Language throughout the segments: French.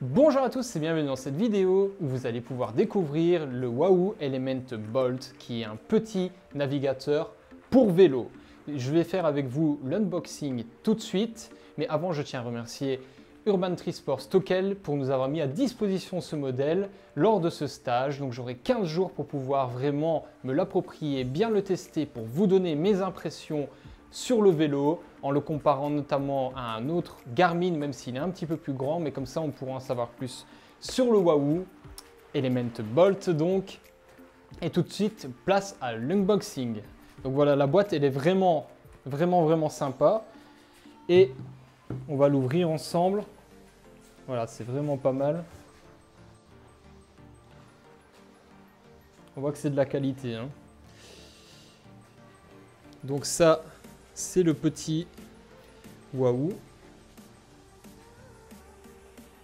Bonjour à tous et bienvenue dans cette vidéo où vous allez pouvoir découvrir le Wahoo Element Bolt qui est un petit navigateur pour vélo. Je vais faire avec vous l'unboxing tout de suite, mais avant je tiens à remercier Urban Trisport Stockel pour nous avoir mis à disposition ce modèle lors de ce stage. Donc j'aurai 15 jours pour pouvoir vraiment me l'approprier, bien le tester pour vous donner mes impressions sur le vélo, en le comparant notamment à un autre Garmin, même s'il est un petit peu plus grand, mais comme ça on pourra en savoir plus sur le Wahoo Element Bolt donc. Et tout de suite, place à l'unboxing. Donc voilà, la boîte elle est vraiment sympa. Et on va l'ouvrir ensemble. Voilà, c'est vraiment pas mal. On voit que c'est de la qualité, hein. Donc ça, c'est le petit Wahoo.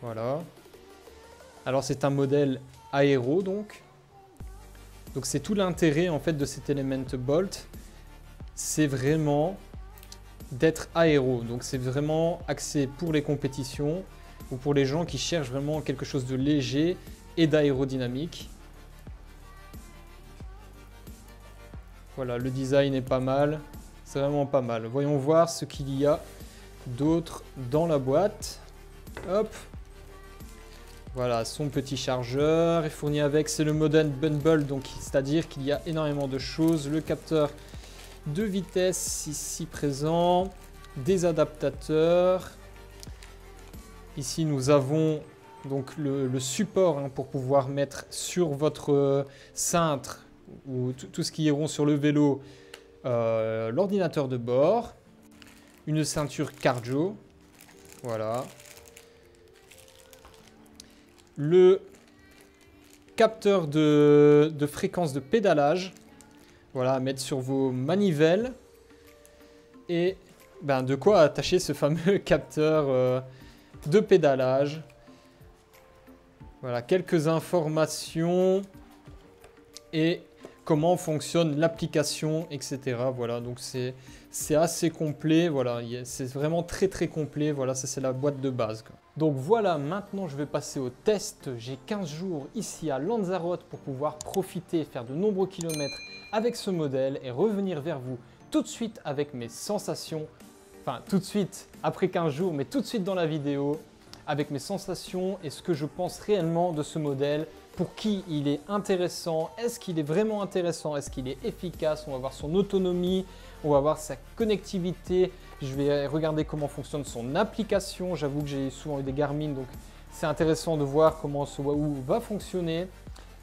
Voilà. Alors c'est un modèle aéro donc. Donc c'est tout l'intérêt en fait de cet Element Bolt. C'est vraiment d'être aéro. Donc c'est vraiment axé pour les compétitions ou pour les gens qui cherchent vraiment quelque chose de léger et d'aérodynamique. Voilà, le design est pas mal. C'est vraiment pas mal. Voyons voir ce qu'il y a d'autre dans la boîte. Hop. Voilà, son petit chargeur est fourni avec. C'est le Modern Bundle, donc c'est-à-dire qu'il y a énormément de choses. Le capteur de vitesse ici présent. Des adaptateurs. Ici, nous avons donc le support hein, pour pouvoir mettre sur votre cintre ou tout ce qui est rond sur le vélo. L'ordinateur de bord, une ceinture cardio, voilà, le capteur de fréquence de pédalage, voilà, à mettre sur vos manivelles, et ben, de quoi attacher ce fameux capteur de pédalage. Voilà, quelques informations et comment fonctionne l'application, etc. Voilà, donc c'est assez complet. Voilà, c'est vraiment très complet. Voilà, ça c'est la boîte de base, quoi. Donc voilà, maintenant je vais passer au test. J'ai 15 jours ici à Lanzarote pour pouvoir profiter, faire de nombreux kilomètres avec ce modèle et revenir vers vous tout de suite avec mes sensations. Enfin, tout de suite après 15 jours, mais tout de suite dans la vidéo avec mes sensations et ce que je pense réellement de ce modèle. Pour qui il est intéressant, est-ce qu'il est vraiment intéressant, est-ce qu'il est efficace, on va voir son autonomie, on va voir sa connectivité, je vais regarder comment fonctionne son application. J'avoue que j'ai souvent eu des Garmin, donc c'est intéressant de voir comment ce Wahoo va fonctionner.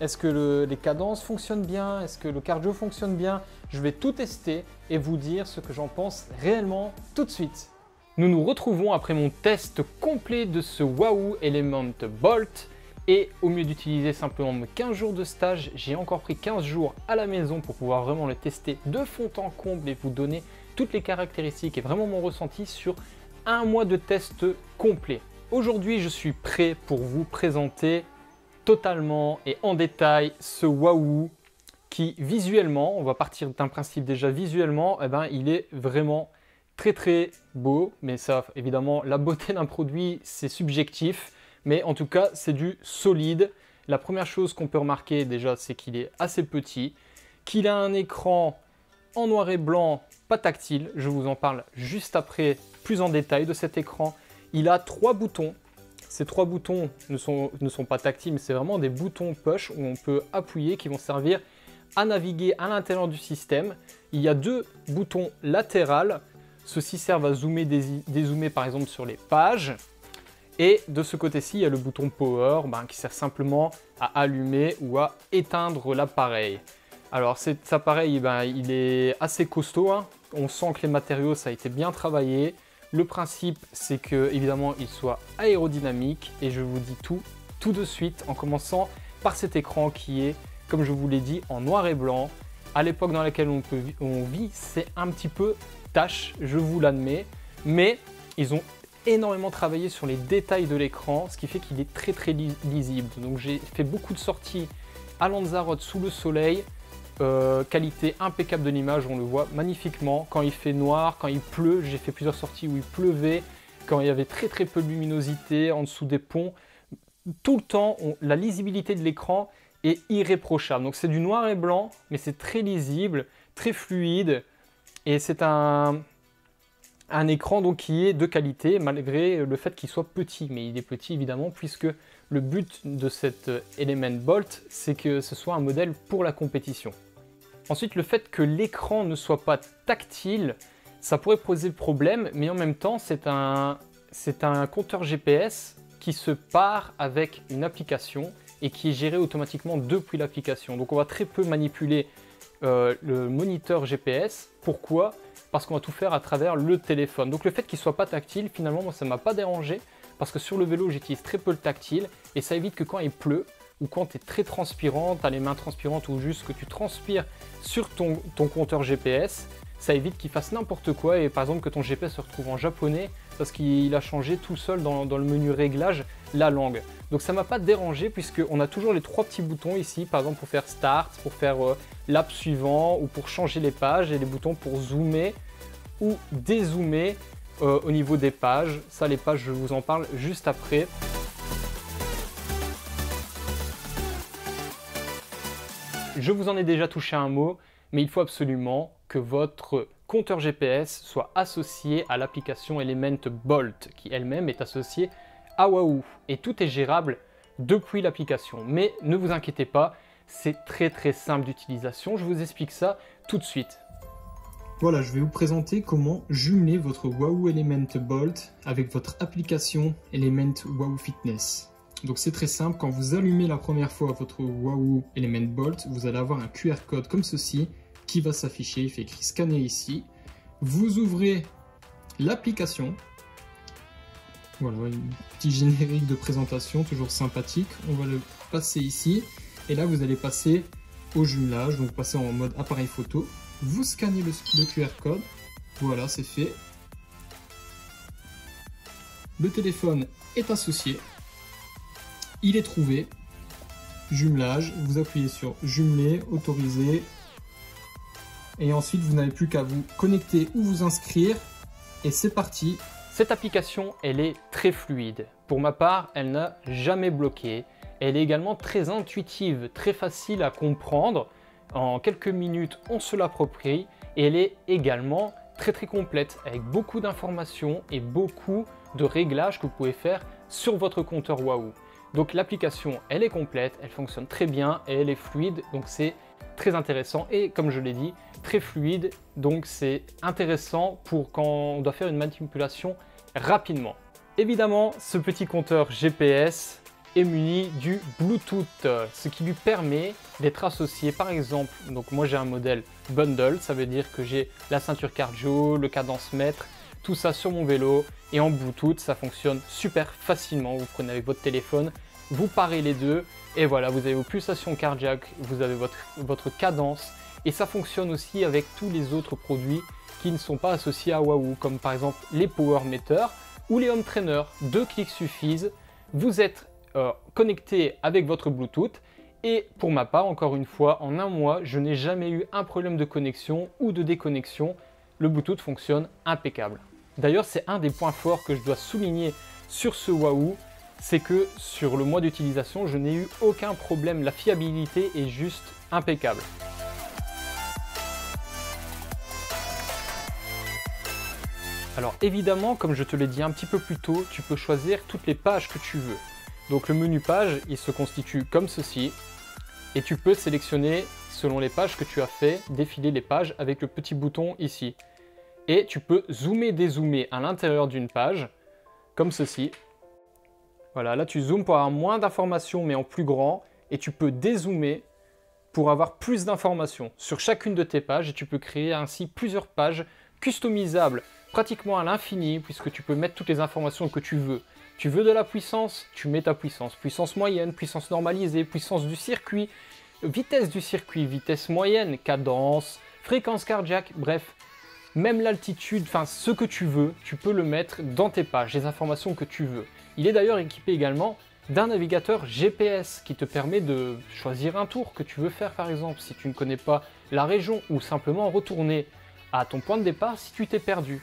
Est-ce que les cadences fonctionnent bien, est-ce que le cardio fonctionne bien? Je vais tout tester et vous dire ce que j'en pense réellement tout de suite. Nous nous retrouvons après mon test complet de ce Wahoo Element Bolt. Et au mieux d'utiliser simplement mes 15 jours de stage, j'ai encore pris 15 jours à la maison pour pouvoir vraiment le tester de fond en comble et vous donner toutes les caractéristiques et vraiment mon ressenti sur un mois de test complet. Aujourd'hui, je suis prêt pour vous présenter totalement et en détail ce Wahoo qui visuellement, on va partir d'un principe déjà visuellement, eh ben, il est vraiment très beau. Mais ça, évidemment, la beauté d'un produit, c'est subjectif. Mais en tout cas, c'est du solide. La première chose qu'on peut remarquer déjà, c'est qu'il est assez petit, qu'il a un écran en noir et blanc, pas tactile. Je vous en parle juste après, plus en détail de cet écran. Il a 3 boutons. Ces 3 boutons ne sont pas tactiles, mais c'est vraiment des boutons push où on peut appuyer qui vont servir à naviguer à l'intérieur du système. Il y a 2 boutons latérales. Ceux-ci servent à zoomer, dézoomer par exemple sur les pages. Et de ce côté-ci, il y a le bouton Power qui sert simplement à allumer ou à éteindre l'appareil. Alors cet appareil, il est assez costaud, hein. On sent que les matériaux, ça a été bien travaillé. Le principe, c'est que évidemment, il soit aérodynamique. Et je vous dis tout de suite, en commençant par cet écran qui est, comme je vous l'ai dit, en noir et blanc. À l'époque dans laquelle on vit, c'est un petit peu tâche, je vous l'admets. Mais ils ont énormément travaillé sur les détails de l'écran, ce qui fait qu'il est très lisible. Donc j'ai fait beaucoup de sorties à Lanzarote sous le soleil, qualité impeccable de l'image, on le voit magnifiquement. Quand il fait noir, quand il pleut, j'ai fait plusieurs sorties où il pleuvait, quand il y avait très peu de luminosité en dessous des ponts, tout le temps, la lisibilité de l'écran est irréprochable. Donc c'est du noir et blanc, mais c'est très lisible, très fluide. Et c'est un écran donc, qui est de qualité, malgré le fait qu'il soit petit. Mais il est petit évidemment, puisque le but de cet Element Bolt, c'est que ce soit un modèle pour la compétition. Ensuite, le fait que l'écran ne soit pas tactile, ça pourrait poser problème, mais en même temps, c'est un compteur GPS qui se part avec une application et qui est géré automatiquement depuis l'application. Donc on va très peu manipuler le moniteur GPS. Pourquoi? Parce qu'on va tout faire à travers le téléphone. Donc le fait qu'il ne soit pas tactile, finalement, moi ça ne m'a pas dérangé, parce que sur le vélo, j'utilise très peu le tactile, et ça évite que quand il pleut, ou quand tu es très transpirant, tu as les mains transpirantes, ou juste que tu transpires sur ton compteur GPS, ça évite qu'il fasse n'importe quoi, et par exemple que ton GPS se retrouve en japonais, parce qu'il a changé tout seul dans le menu réglage la langue. Donc ça ne m'a pas dérangé, puisqu'on a toujours les 3 petits boutons ici, par exemple pour faire Start, pour faire l'app suivant, ou pour changer les pages, et les boutons pour zoomer ou dézoomer au niveau des pages. Ça, les pages, je vous en parle juste après. Je vous en ai déjà touché un mot, mais il faut absolument que votre compteur GPS soit associé à l'application Element Bolt, qui elle-même est associée à Wahoo. Et tout est gérable depuis l'application. Mais ne vous inquiétez pas, c'est très simple d'utilisation. Je vous explique ça tout de suite. Voilà, je vais vous présenter comment jumeler votre Wahoo Element Bolt avec votre application Element Wahoo Fitness. Donc c'est très simple, quand vous allumez la première fois votre Wahoo Element Bolt, vous allez avoir un QR code comme ceci qui va s'afficher, il fait écrit scanner ici. Vous ouvrez l'application, voilà, un petit générique de présentation, toujours sympathique. On va le passer ici, et là vous allez passer au jumelage, donc passer en mode appareil photo. Vous scannez le QR code, voilà, c'est fait. Le téléphone est associé, il est trouvé, jumelage, vous appuyez sur jumeler, autoriser, et ensuite vous n'avez plus qu'à vous connecter ou vous inscrire, et c'est parti. Cette application, elle est très fluide. Pour ma part, elle n'a jamais bloqué. Elle est également très intuitive, très facile à comprendre. En quelques minutes, on se l'approprie, et elle est également très complète, avec beaucoup d'informations et beaucoup de réglages que vous pouvez faire sur votre compteur Wahoo. Donc l'application, elle est complète, elle fonctionne très bien et elle est fluide, donc c'est très intéressant. Et comme je l'ai dit, très fluide, donc c'est intéressant pour quand on doit faire une manipulation rapidement. Évidemment, ce petit compteur GPS est muni du Bluetooth, ce qui lui permet d'être associé, par exemple, donc moi j'ai un modèle bundle, ça veut dire que j'ai la ceinture cardio, le cadencemètre, tout ça sur mon vélo, et en Bluetooth ça fonctionne super facilement. Vous prenez avec votre téléphone, vous parez les deux, et voilà, vous avez vos pulsations cardiaques, vous avez votre cadence, et ça fonctionne aussi avec tous les autres produits qui ne sont pas associés à Wahoo, comme par exemple les power meters ou les home trainers. 2 clics suffisent, vous êtes connecté avec votre Bluetooth, et pour ma part, encore une fois, en un mois, je n'ai jamais eu un problème de connexion ou de déconnexion. Le Bluetooth fonctionne impeccable. D'ailleurs, c'est un des points forts que je dois souligner sur ce Wahoo, c'est que sur le mois d'utilisation, je n'ai eu aucun problème. La fiabilité est juste impeccable. Alors évidemment, comme je te l'ai dit un petit peu plus tôt, tu peux choisir toutes les pages que tu veux. Donc le menu page, il se constitue comme ceci, et tu peux sélectionner selon les pages que tu as fait, défiler les pages avec le petit bouton ici. Et tu peux zoomer, dézoomer à l'intérieur d'une page, comme ceci. Voilà, là tu zoomes pour avoir moins d'informations mais en plus grand, et tu peux dézoomer pour avoir plus d'informations sur chacune de tes pages, et tu peux créer ainsi plusieurs pages customisables pratiquement à l'infini, puisque tu peux mettre toutes les informations que tu veux. Tu veux de la puissance, tu mets ta puissance. Puissance moyenne, puissance normalisée, puissance du circuit, vitesse, vitesse moyenne, cadence, fréquence cardiaque, bref. Même l'altitude, enfin ce que tu veux, tu peux le mettre dans tes pages, les informations que tu veux. Il est d'ailleurs équipé également d'un navigateur GPS qui te permet de choisir un tour que tu veux faire par exemple si tu ne connais pas la région, ou simplement retourner à ton point de départ si tu t'es perdu.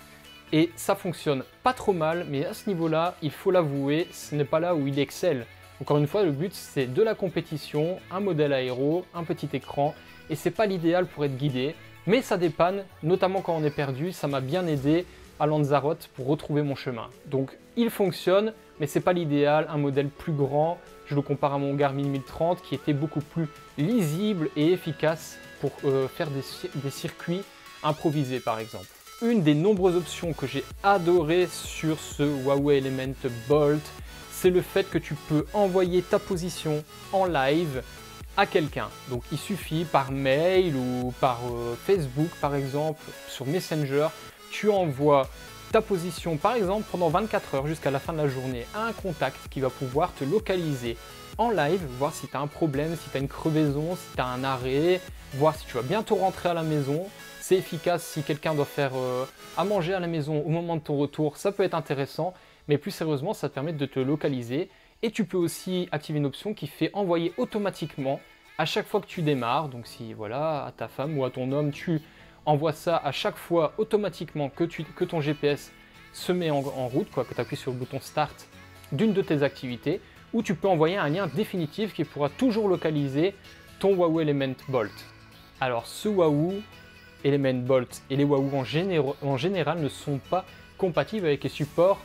Et ça fonctionne pas trop mal, mais à ce niveau-là, il faut l'avouer, ce n'est pas là où il excelle. Encore une fois, le but c'est de la compétition, un modèle aéro, un petit écran, et c'est pas l'idéal pour être guidé, mais ça dépanne, notamment quand on est perdu, ça m'a bien aidé à Lanzarote pour retrouver mon chemin. Donc il fonctionne, mais c'est pas l'idéal, un modèle plus grand, je le compare à mon Garmin 1030 qui était beaucoup plus lisible et efficace pour faire des circuits improvisés par exemple. Une des nombreuses options que j'ai adoré sur ce Huawei Element Bolt, c'est le fait que tu peux envoyer ta position en live à quelqu'un. Donc il suffit par mail ou par Facebook par exemple, sur Messenger, tu envoies ta position par exemple pendant 24 heures jusqu'à la fin de la journée à un contact qui va pouvoir te localiser en live, voir si tu as un problème, si tu as une crevaison, si tu as un arrêt, voir si tu vas bientôt rentrer à la maison. C'est efficace si quelqu'un doit faire à manger à la maison au moment de ton retour, ça peut être intéressant, mais plus sérieusement ça te permet de te localiser. Et tu peux aussi activer une option qui fait envoyer automatiquement à chaque fois que tu démarres. Donc si voilà, à ta femme ou à ton homme, tu envoies ça à chaque fois automatiquement que ton GPS se met en route, quoi, que tu appuies sur le bouton Start d'une de tes activités, ou tu peux envoyer un lien définitif qui pourra toujours localiser ton Huawei Element Bolt. Alors ce Huawei Element Bolt et les Huawei en général ne sont pas compatibles avec les supports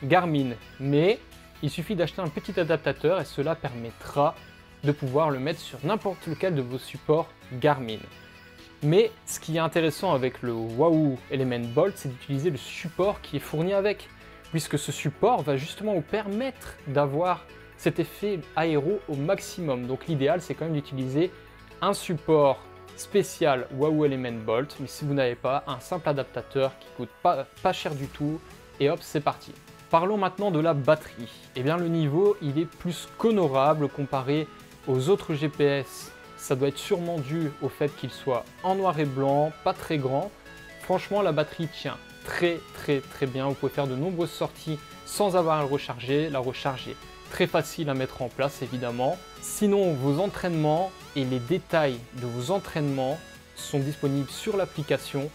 Garmin, mais il suffit d'acheter un petit adaptateur et cela permettra de pouvoir le mettre sur n'importe lequel de vos supports Garmin. Mais ce qui est intéressant avec le Huawei Element Bolt, c'est d'utiliser le support qui est fourni avec, puisque ce support va justement vous permettre d'avoir cet effet aéro au maximum. Donc l'idéal, c'est quand même d'utiliser un support spécial Huawei Element Bolt, mais si vous n'avez pas, un simple adaptateur qui coûte pas cher du tout, et hop, c'est parti. Parlons maintenant de la batterie. Eh bien le niveau, il est plus qu'honorable comparé aux autres GPS. Ça doit être sûrement dû au fait qu'il soit en noir et blanc, pas très grand. Franchement, la batterie tient très bien. Vous pouvez faire de nombreuses sorties sans avoir à le recharger. La recharge est très facile à mettre en place, évidemment. Sinon, vos entraînements et les détails de vos entraînements sont disponibles sur l'application.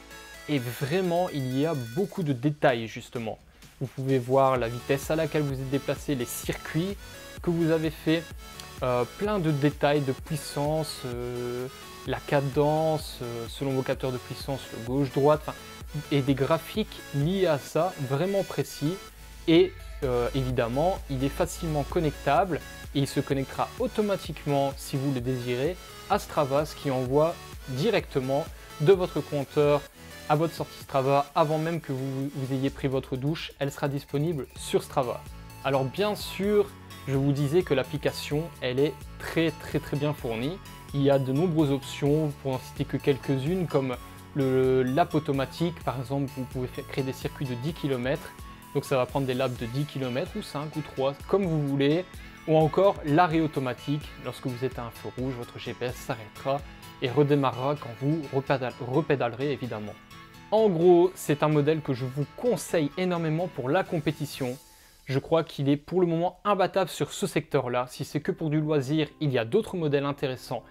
Et vraiment, il y a beaucoup de détails, justement. Vous pouvez voir la vitesse à laquelle vous êtes déplacé, les circuits que vous avez fait, plein de détails de puissance, la cadence, selon vos capteurs de puissance, le gauche-droite, et des graphiques liés à ça, vraiment précis. Et évidemment, il est facilement connectable et il se connectera automatiquement, si vous le désirez, à Strava, ce qui envoie directement de votre compteur à votre sortie Strava avant même que vous ayez pris votre douche. Elle sera disponible sur Strava. Alors bien sûr, je vous disais que l'application, elle est très bien fournie. Il y a de nombreuses options, pour n'en citer que quelques-unes, comme l'app automatique. Par exemple, vous pouvez créer des circuits de 10 km. Donc ça va prendre des laps de 10 km ou 5 ou 3, comme vous voulez. Ou encore l'arrêt automatique. Lorsque vous êtes à un feu rouge, votre GPS s'arrêtera et redémarrera quand vous repédalerez évidemment. En gros, c'est un modèle que je vous conseille énormément pour la compétition. Je crois qu'il est pour le moment imbattable sur ce secteur-là. Si c'est que pour du loisir, il y a d'autres modèles intéressants,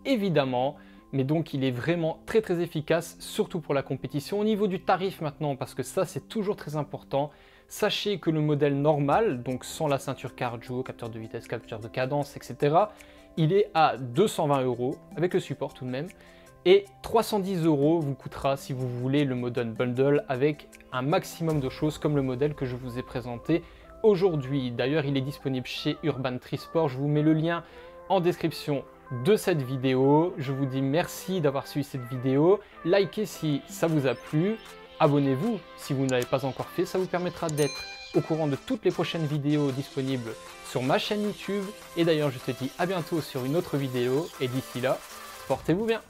évidemment. Mais donc, il est vraiment très efficace, surtout pour la compétition. Au niveau du tarif maintenant, parce que ça, c'est toujours très important. Sachez que le modèle normal, donc sans la ceinture cardio, capteur de vitesse, capteur de cadence, etc., il est à 220 €, avec le support tout de même. Et 310 € vous coûtera si vous voulez le modèle bundle avec un maximum de choses comme le modèle que je vous ai présenté aujourd'hui. D'ailleurs, il est disponible chez Urban Trisport. Je vous mets le lien en description de cette vidéo. Je vous dis merci d'avoir suivi cette vidéo. Likez si ça vous a plu. Abonnez-vous si vous ne l'avez pas encore fait. Ça vous permettra d'être au courant de toutes les prochaines vidéos disponibles sur ma chaîne YouTube. Et d'ailleurs, je te dis à bientôt sur une autre vidéo. Et d'ici là, portez-vous bien.